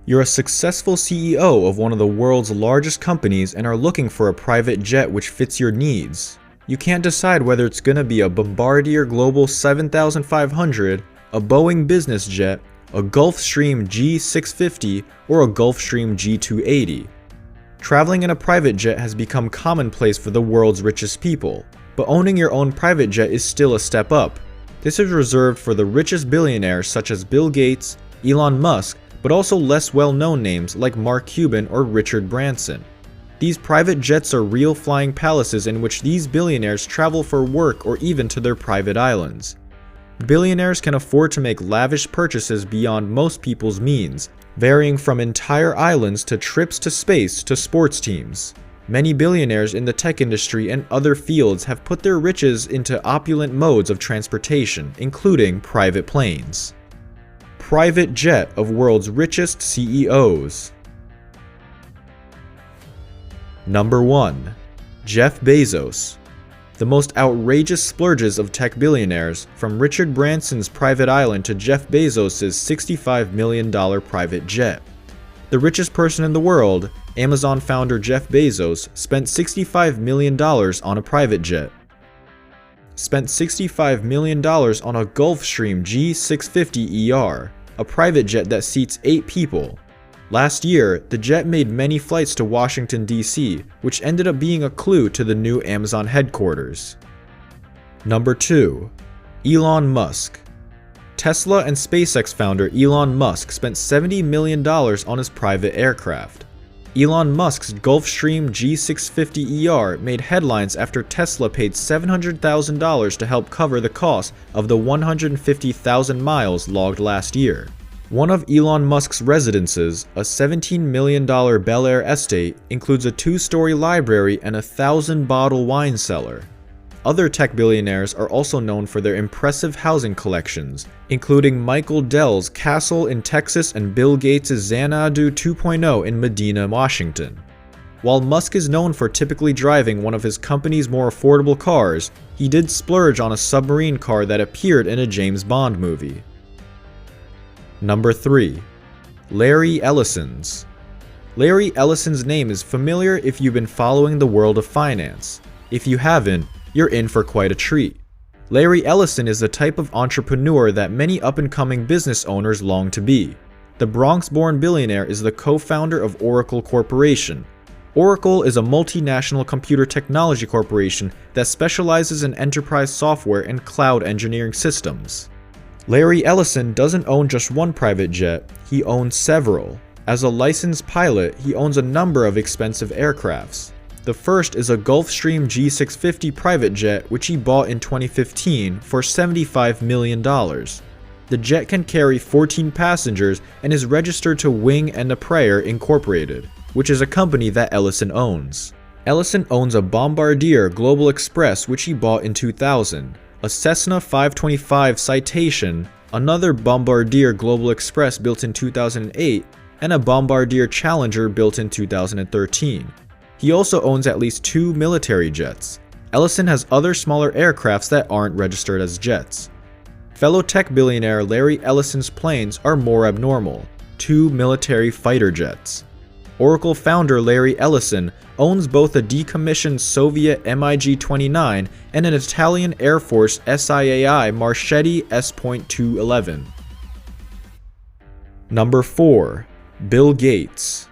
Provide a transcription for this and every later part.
You're a successful CEO of one of the world's largest companies and are looking for a private jet which fits your needs. You can't decide whether it's going to be a Bombardier Global 7500, a Boeing business jet, a Gulfstream G650, or a Gulfstream G280. Traveling in a private jet has become commonplace for the world's richest people, but owning your own private jet is still a step up. This is reserved for the richest billionaires such as Bill Gates, Elon Musk, but also less well-known names like Mark Cuban or Richard Branson. These private jets are real flying palaces in which these billionaires travel for work or even to their private islands. Billionaires can afford to make lavish purchases beyond most people's means, varying from entire islands to trips to space to sports teams. Many billionaires in the tech industry and other fields have put their riches into opulent modes of transportation, including private planes. Private jet of world's richest CEOs. Number 1. Jeff Bezos. The most outrageous splurges of tech billionaires, from Richard Branson's private island to Jeff Bezos' $65 million private jet. The richest person in the world, Amazon founder Jeff Bezos, spent $65 million on a private jet. Spent $65 million on a Gulfstream G650ER, a private jet that seats 8 people. Last year, the jet made many flights to Washington, D.C., which ended up being a clue to the new Amazon headquarters. Number 2. Elon Musk. Tesla and SpaceX founder Elon Musk spent $70 million on his private aircraft. Elon Musk's Gulfstream G650ER made headlines after Tesla paid $700,000 to help cover the cost of the 150,000 miles logged last year. One of Elon Musk's residences, a $17 million Bel-Air estate, includes a 2-story library and a 1,000-bottle wine cellar. Other tech billionaires are also known for their impressive housing collections, including Michael Dell's castle in Texas and Bill Gates' Xanadu 2.0 in Medina, Washington. While Musk is known for typically driving one of his company's more affordable cars, he did splurge on a submarine car that appeared in a James Bond movie. Number 3. Larry Ellison's. Larry Ellison's name is familiar if you've been following the world of finance. If you haven't, you're in for quite a treat. Larry Ellison is the type of entrepreneur that many up-and-coming business owners long to be. The Bronx-born billionaire is the co-founder of Oracle Corporation. Oracle is a multinational computer technology corporation that specializes in enterprise software and cloud engineering systems. Larry Ellison doesn't own just one private jet, he owns several. As a licensed pilot, he owns a number of expensive aircrafts. The first is a Gulfstream G650 private jet which he bought in 2015 for $75 million. The jet can carry 14 passengers and is registered to Wing and a Prayer Incorporated, which is a company that Ellison owns. Ellison owns a Bombardier Global Express which he bought in 2000, a Cessna 525 Citation, another Bombardier Global Express built in 2008, and a Bombardier Challenger built in 2013. He also owns at least 2 military jets. Ellison has other smaller aircrafts that aren't registered as jets. Fellow tech billionaire Larry Ellison's planes are more abnormal, 2 military fighter jets. Oracle founder Larry Ellison owns both a decommissioned Soviet MiG-29 and an Italian Air Force SIAI Marchetti S.211. Number 4. Bill Gates.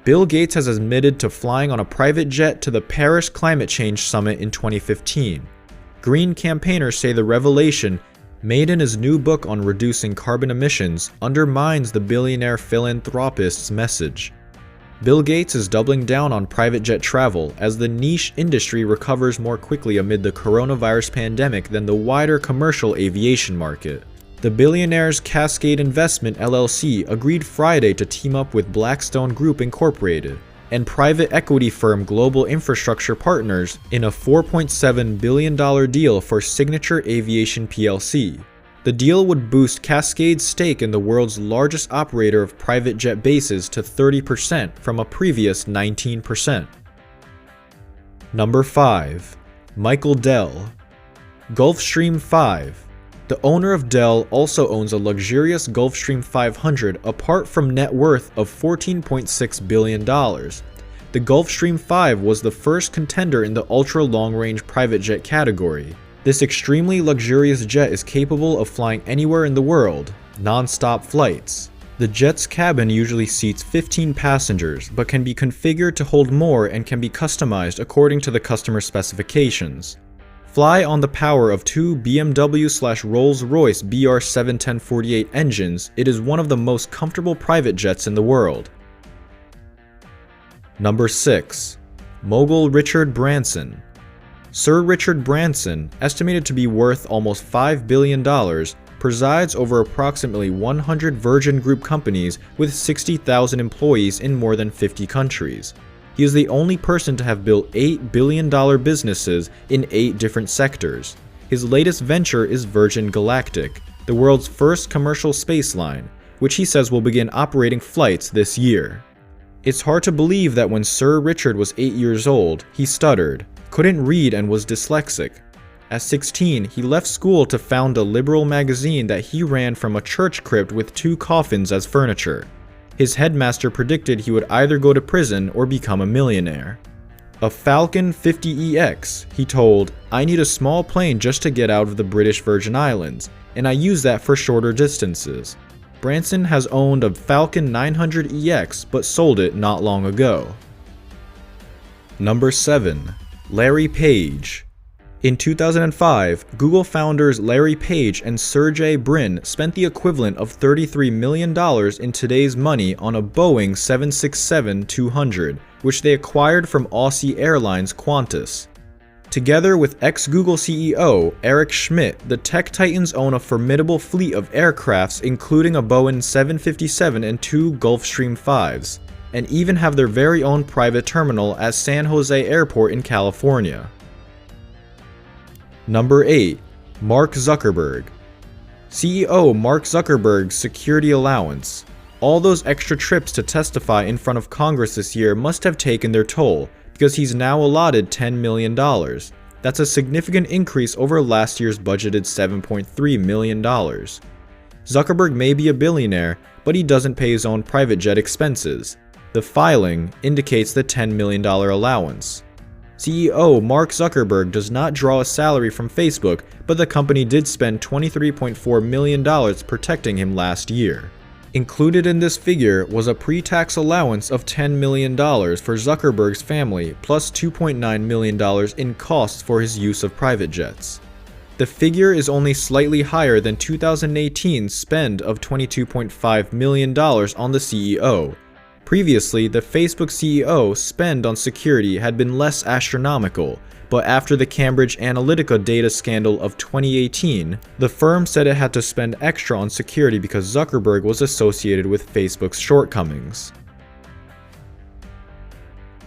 Bill Gates has admitted to flying on a private jet to the Paris Climate Change Summit in 2015. Green campaigners say the revelation, made in his new book on reducing carbon emissions, undermines the billionaire philanthropist's message. Bill Gates is doubling down on private jet travel as the niche industry recovers more quickly amid the coronavirus pandemic than the wider commercial aviation market. The billionaire's Cascade Investment LLC agreed Friday to team up with Blackstone Group Incorporated and private equity firm Global Infrastructure Partners in a $4.7 billion deal for Signature Aviation plc. The deal would boost Cascade's stake in the world's largest operator of private jet bases to 30% from a previous 19%. Number 5. Michael Dell. Gulfstream 5. The owner of Dell also owns a luxurious Gulfstream 500 apart from net worth of $14.6 billion. The Gulfstream 5 was the first contender in the ultra-long-range private jet category. This extremely luxurious jet is capable of flying anywhere in the world, non-stop flights. The jet's cabin usually seats 15 passengers, but can be configured to hold more and can be customized according to the customer specifications. Fly on the power of two BMW/Rolls-Royce BR71048 engines, it is one of the most comfortable private jets in the world. Number 6. Mogul Richard Branson. Sir Richard Branson, estimated to be worth almost $5 billion, presides over approximately 100 Virgin Group companies with 60,000 employees in more than 50 countries. He is the only person to have built $8 billion businesses in 8 different sectors. His latest venture is Virgin Galactic, the world's first commercial space line, which he says will begin operating flights this year. It's hard to believe that when Sir Richard was 8 years old, he stuttered, couldn't read and was dyslexic. At 16, he left school to found a liberal magazine that he ran from a church crypt with 2 coffins as furniture. His headmaster predicted he would either go to prison or become a millionaire. A Falcon 50EX, he told, "I need a small plane just to get out of the British Virgin Islands, and I use that for shorter distances." Branson has owned a Falcon 900EX but sold it not long ago. Number 7. Larry Page. In 2005, Google founders Larry Page and Sergey Brin spent the equivalent of $33 million in today's money on a Boeing 767-200, which they acquired from Aussie Airlines Qantas. Together with ex-Google CEO Eric Schmidt, the tech titans own a formidable fleet of aircrafts including a Boeing 757 and 2 Gulfstream 5s, and even have their very own private terminal at San Jose Airport in California. Number 8. Mark Zuckerberg. CEO Mark Zuckerberg's security allowance. All those extra trips to testify in front of Congress this year must have taken their toll, because he's now allotted $10 million. That's a significant increase over last year's budgeted $7.3 million. Zuckerberg may be a billionaire, but he doesn't pay his own private jet expenses. The filing indicates the $10 million allowance. CEO Mark Zuckerberg does not draw a salary from Facebook, but the company did spend $23.4 million protecting him last year. Included in this figure was a pre-tax allowance of $10 million for Zuckerberg's family, plus $2.9 million in costs for his use of private jets. The figure is only slightly higher than 2018's spend of $22.5 million on the CEO. Previously, the Facebook CEO spend on security had been less astronomical, but after the Cambridge Analytica data scandal of 2018, the firm said it had to spend extra on security because Zuckerberg was associated with Facebook's shortcomings.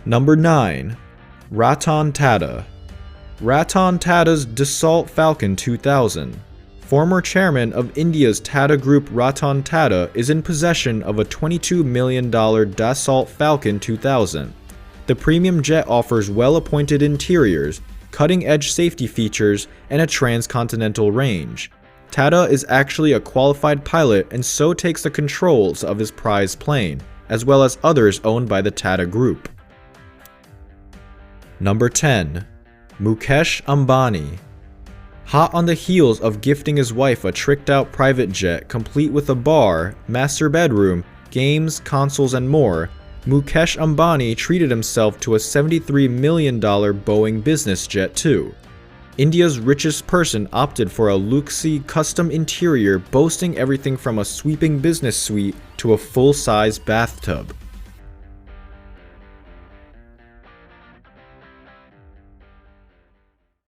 Number 9. Ratan Tata. Ratan Tata's Dassault Falcon 2000. Former chairman of India's Tata Group Ratan Tata is in possession of a $22 million Dassault Falcon 2000. The premium jet offers well-appointed interiors, cutting-edge safety features, and a transcontinental range. Tata is actually a qualified pilot and so takes the controls of his prized plane, as well as others owned by the Tata Group. Number 10. Mukesh Ambani. Hot on the heels of gifting his wife a tricked-out private jet complete with a bar, master bedroom, games, consoles, and more, Mukesh Ambani treated himself to a $73 million Boeing business jet too. India's richest person opted for a luxury custom interior boasting everything from a sweeping business suite to a full-size bathtub.